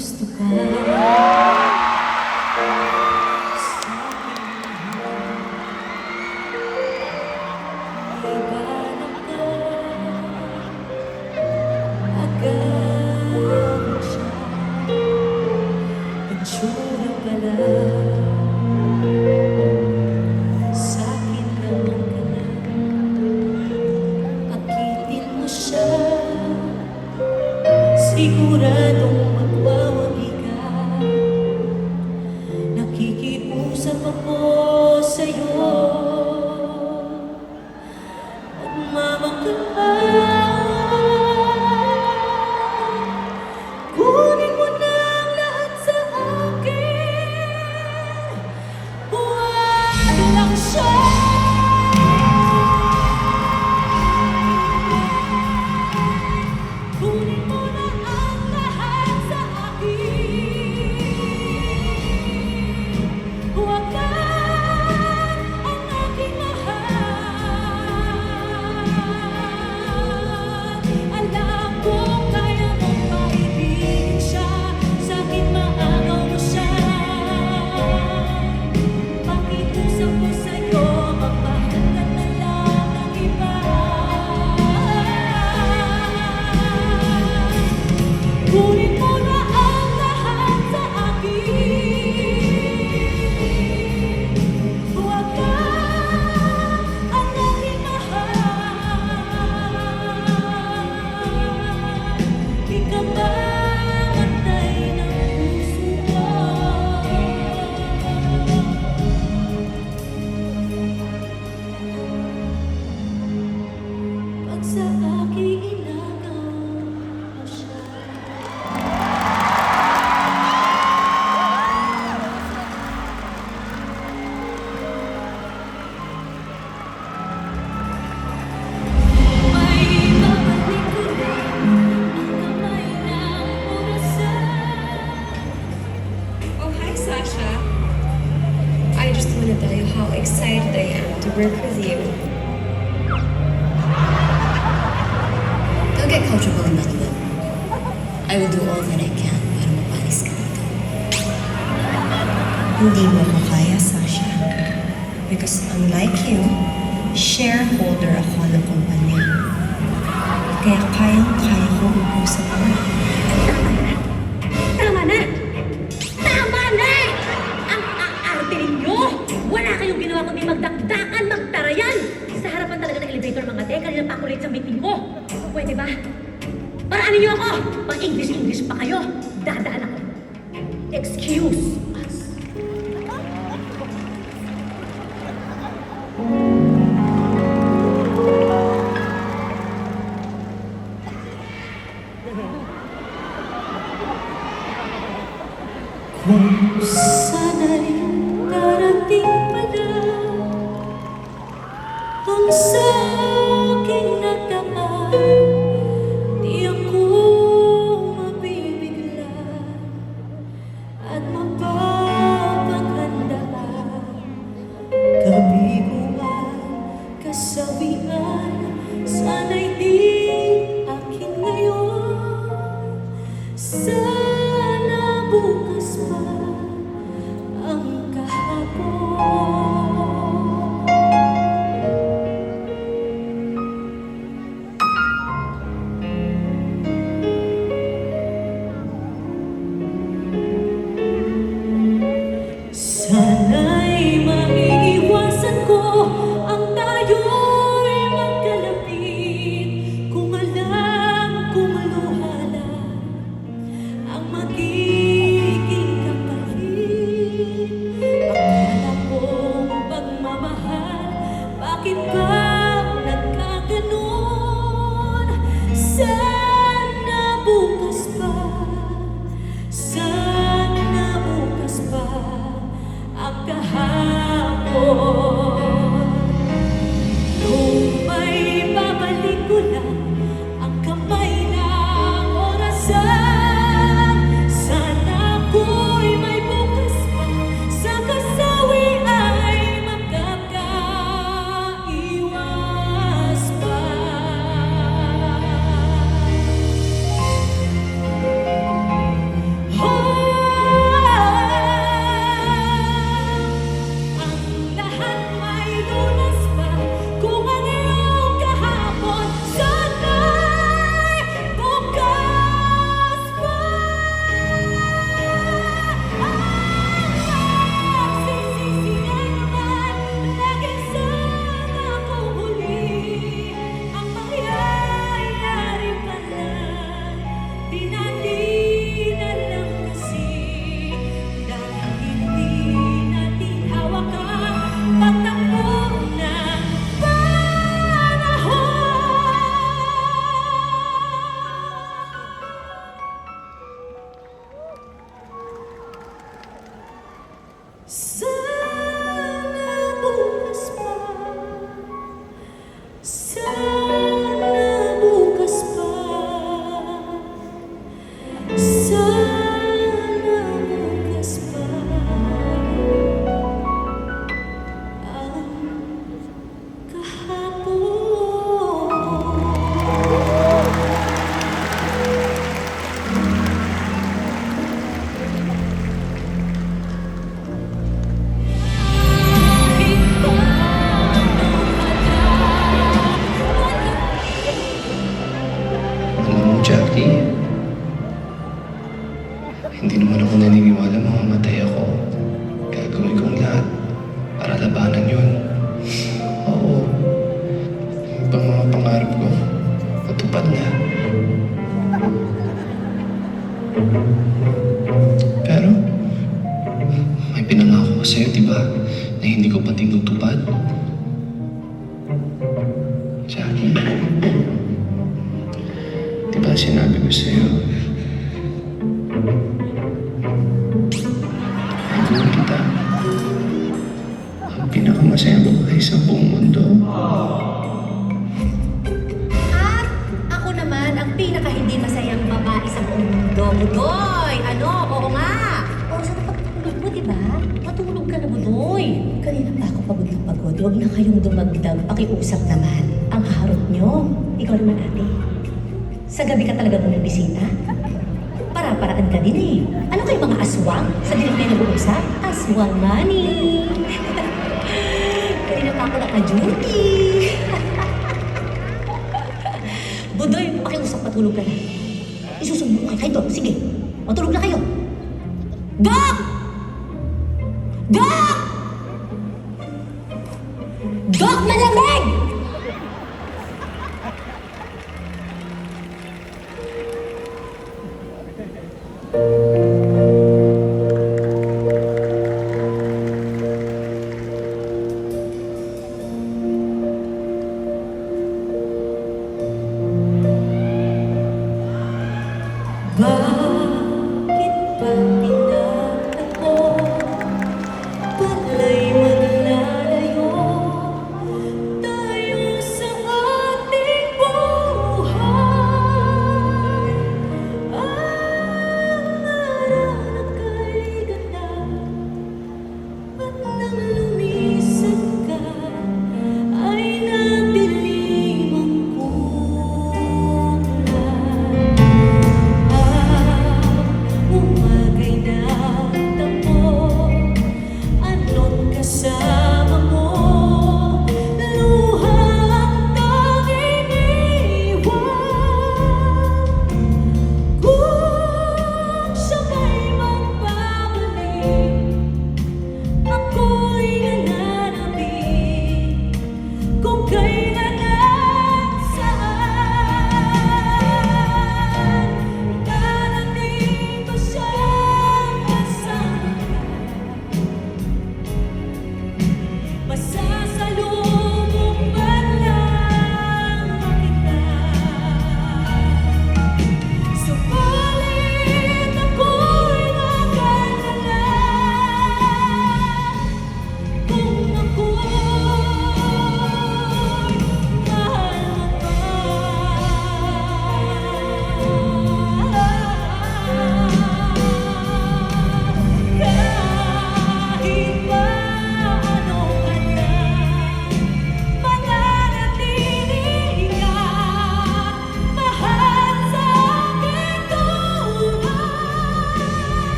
gusto ka. Ibalak ka, agad siya, itsura ka lang, sa'kin naman ka lang, akitin mo siya, siguradong magwawagi ka. Nakikiusap ako sa'yo, magmamahal ka. Kunin mo na ang lahat sa akin, huwag lang siya. Kunin mo na ang lahat sa akin, huwag ka ang aking mahal. Alam ko kaya mong maibigin siya, sa'kin maagaw mo siya. Pakiusap ko sa'yo, magmahal ka na lang ng iba. Kunin mo na ang lahat sa akin, huwag ka ang aking mahal. Ikaw ba matay ng puso ko? Pag sa akin inagaw mo siya. May babalik ko rin ang kamay ng orasan. Oh, hi, Sasha. I just want to tell you how excited I am to work with you. Don't get comfortable in that room. I will do all that I can para mapalis ka dito. Hindi mo ko kaya, Sasha. Because unlike you, shareholder ako ng kumpanya. Kaya kayang-kaya ko ubusan mo. Tama na! Tama na! Ang aarte ninyo! Wala kayong ginawa kundi magdakdakan, magtarayan! Sa harapan talaga ng elevator, mga te, kanina pa ako late sa meeting mo. Pwede ba? Paraan niyo ako! Pang-English pa kayo. Dadaan ako. Excuse us. Kung sana'y darating pala ang sa aking nagdaan, di ako mabibigla at mapapaghandaan. Kabiguan, kasawian, sana'y di akin ngayon. Sana bukas pa ang kahapon. Sana'y maiiwasan ko ang tayo'y magkalapit, kung alam kung luha lang ang magiging kapalit. Pinati na lang kasi dahil hindi natin hawakan pagtakbo ng panahon. Sana bukas pa, sana bukas pa, sana bukas pa ang kahapon. Alam mo, Jackie, hindi naman ako naniniwala mamamatay ako. Gagawin kong lahat para labanan yun. Oo, yung ibang mga pangarap ko, natupad na. Pero, may pinangako ko sa'yo, di ba? Na hindi ko pa tinutupad. Jackie, di ba sinabi ko sa'yo, gagawin kita ang pinakamasayang babae sa buong mundo. At ako naman ang pinaka hindi masayang babae sa buong mundo. Budoy! Ano? Oo nga! Oras na pagtulog mo, di ba? Matulog ka na, Budoy. Kanina pa ako pagod na pagod. Huwag na kayong dumagdag. Pakiusap naman. Ang harot nyo. Ikaw naman, ate. Sa gabi ka talaga mong bisita? Para-paraan ka din eh. Ano kayo mga aswang? Sa dilim kayo nag-uusap? Aswang money! Kanina pa ako naka-duty. Budoy, pakiusap, matulog ka na. Isusumbong kayo. Kayo to, sige. Matulog na kayo. Gak! Gak! Gak malamig! Bye.